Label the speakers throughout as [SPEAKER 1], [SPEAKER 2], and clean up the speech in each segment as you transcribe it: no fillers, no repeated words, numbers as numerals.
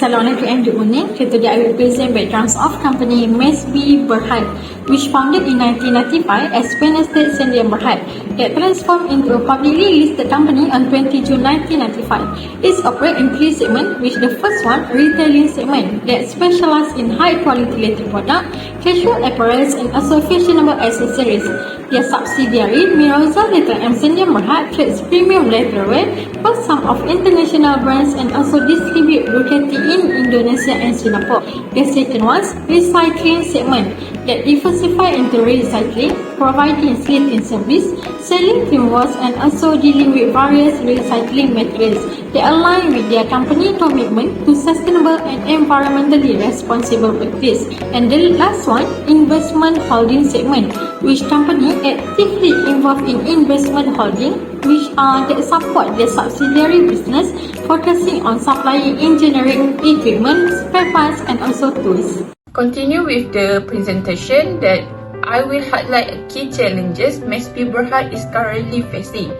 [SPEAKER 1] Assalamualaikum and good morning. Today I will present backgrounds of company Mesb Berhad, which founded in 1995 as State Sendian Berhad, that transformed into a publicly listed company on 20 June 1995. It operates in three segments, which the first one, retailing segment, that specializes in high quality leather product, casual apparels and also fashionable accessories. Their subsidiary, Miroza Leather and Sendian Berhad, trades premium leatherware for some of international brands and also distribute Ducati in Indonesia and Singapore. The second one, recycling segment, that diversify into recycling, providing slitting service, selling timbers and also dealing with various recycling materials. They align with their company commitment to sustainable and environmentally responsible practice. And the last one, investment holding segment, which company actively involved in investment holding, which are that support the subsidiary business, focusing on supplying engineering equipment, spare parts and also tools.
[SPEAKER 2] Continue with the presentation that I will highlight key challenges Mesb Berhad is currently facing.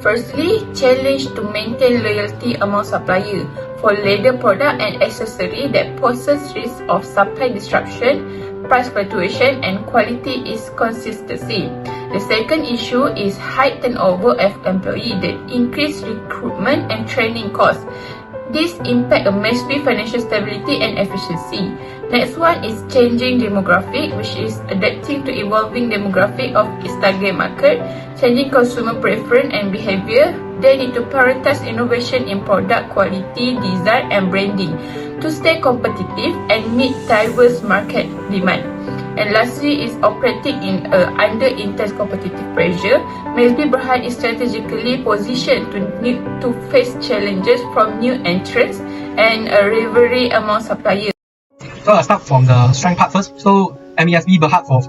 [SPEAKER 2] Firstly, challenge to maintain loyalty among suppliers for leather product and accessory that poses risk of supply disruption, price fluctuation and quality is consistency. The second issue is high turnover of employees that increase recruitment and training costs. This impact a Mesb financial stability and efficiency. Next one is changing demographic, which is adapting to evolving demographic of its target market, changing consumer preference and behavior. They need to prioritize innovation in product quality, design and branding to stay competitive and meet diverse market demand. And lastly is operating in under intense competitive pressure. Mesb Berhad is strategically positioned to face challenges from new entrants and a rivalry among suppliers.
[SPEAKER 3] So I'll start from the strength part first. So Mesb Berhad for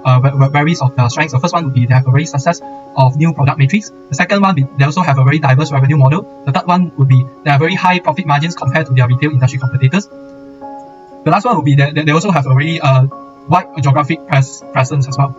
[SPEAKER 3] varies of the strengths. The first one would be they have a very success of new product matrix. The second one, they also have a very diverse revenue model. The third one would be they have very high profit margins compared to their retail industry competitors. The last one would be that they also have a very wide geographic presence as well.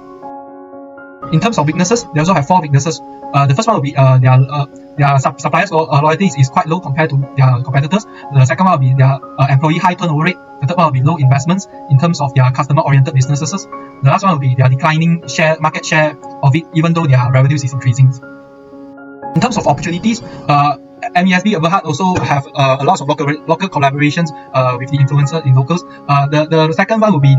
[SPEAKER 3] In terms of weaknesses, they also have four weaknesses. The first one will be their suppliers' loyalty is quite low compared to their competitors. The second one will be their employee high turnover rate. The third one will be low investments in terms of their customer-oriented businesses. The last one will be their declining market share of it, even though their revenues is increasing. In terms of opportunities, Mesb Berhad also have a lot of local collaborations with the influencers in locals. The second one will be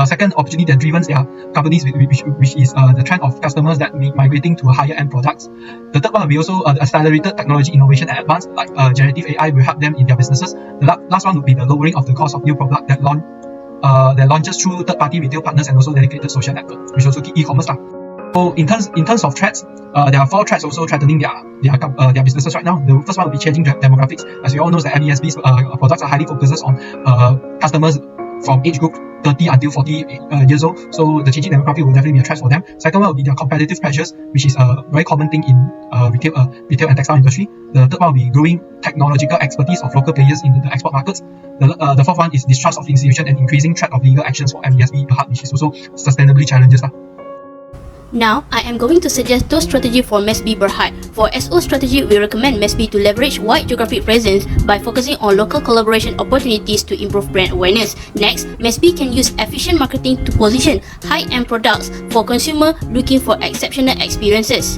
[SPEAKER 3] second opportunity that driven their companies, which is the trend of customers that migrating to higher end products. The third one will be also accelerated technology innovation and advance, like generative AI will help them in their businesses. The last one will be the lowering of the cost of new product that launches through third-party retail partners and also dedicated social network, which also key e-commerce stuff. So in terms of threats, there are four threats also threatening their businesses right now. The first one will be changing demographics. As we all know, that Mesb's products are highly focused on customers from age group 30 until 40 years old. So the changing demographic will definitely be a threat for them. Second one will be their competitive pressures, which is a very common thing in retail and textile industry. The third one will be growing technological expertise of local players in the export markets. The fourth one is distrust of institution and increasing threat of legal actions for Mesb Berhad, which is also sustainability challenges.
[SPEAKER 4] Now, I am going to suggest two strategies for Mesb Berhad. For SO strategy, we recommend Mesb to leverage wide geographic presence by focusing on local collaboration opportunities to improve brand awareness. Next, Mesb can use efficient marketing to position high-end products for consumers looking for exceptional experiences.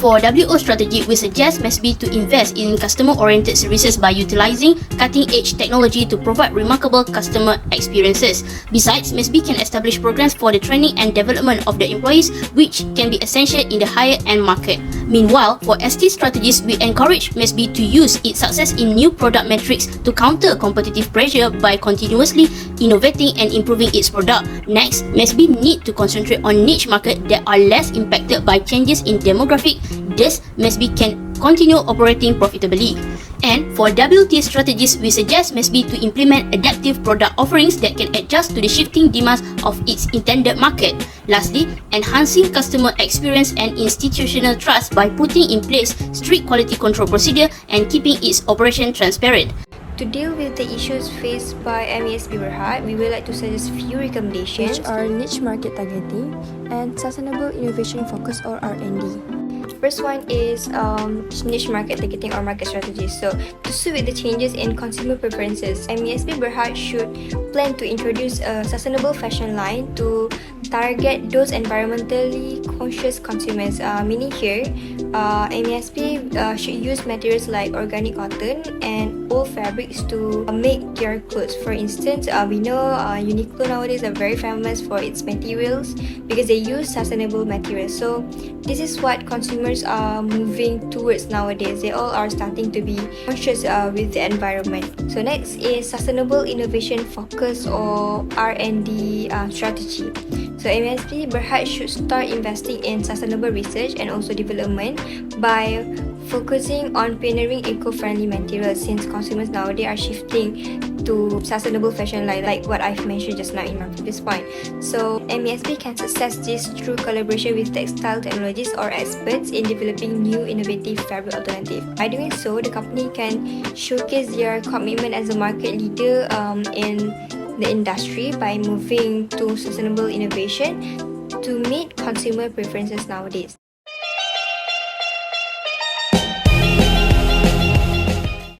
[SPEAKER 4] For WO strategy, we suggest Mesb to invest in customer-oriented services by utilizing cutting-edge technology to provide remarkable customer experiences. Besides, Mesb can establish programs for the training and development of the employees, which can be essential in the higher-end market. Meanwhile, for ST strategies, we encourage Mesb to use its success in new product metrics to counter competitive pressure by continuously innovating and improving its product. Next, Mesb need to concentrate on niche markets that are less impacted by changes in demographic. Thus, Mesb can continue operating profitably. And for WT strategies, we suggest Mesb to implement adaptive product offerings that can adjust to the shifting demands of its intended market. Lastly, enhancing customer experience and institutional trust by putting in place strict quality control procedure and keeping its operation transparent.
[SPEAKER 5] To deal with the issues faced by Mesb Berhad, we would like to suggest few recommendations,
[SPEAKER 6] which are niche market targeting and sustainable innovation focus or R&D.
[SPEAKER 5] First one is niche market targeting or market strategy. So to suit with the changes in consumer preferences, Mesb Berhad should plan to introduce a sustainable fashion line to target those environmentally conscious consumers. Meaning here, Mesb should use materials like organic cotton and old fabrics to make their clothes. For instance, we know Uniqlo nowadays are very famous for its materials because they use sustainable materials. So this is what consumers are moving towards nowadays. They all are starting to be conscious with the environment. So next is sustainable innovation focus or R&D strategy. So Mesb Berhad should start investing in sustainable research and also development by focusing on pioneering eco-friendly materials, since consumers nowadays are shifting to sustainable fashion like what I've mentioned just now in my previous point. So Mesb can success this through collaboration with textile technologies or experts in developing new innovative fabric alternatives. By doing so, the company can showcase their commitment as a market leader in the industry by moving to sustainable innovation to meet consumer preferences nowadays.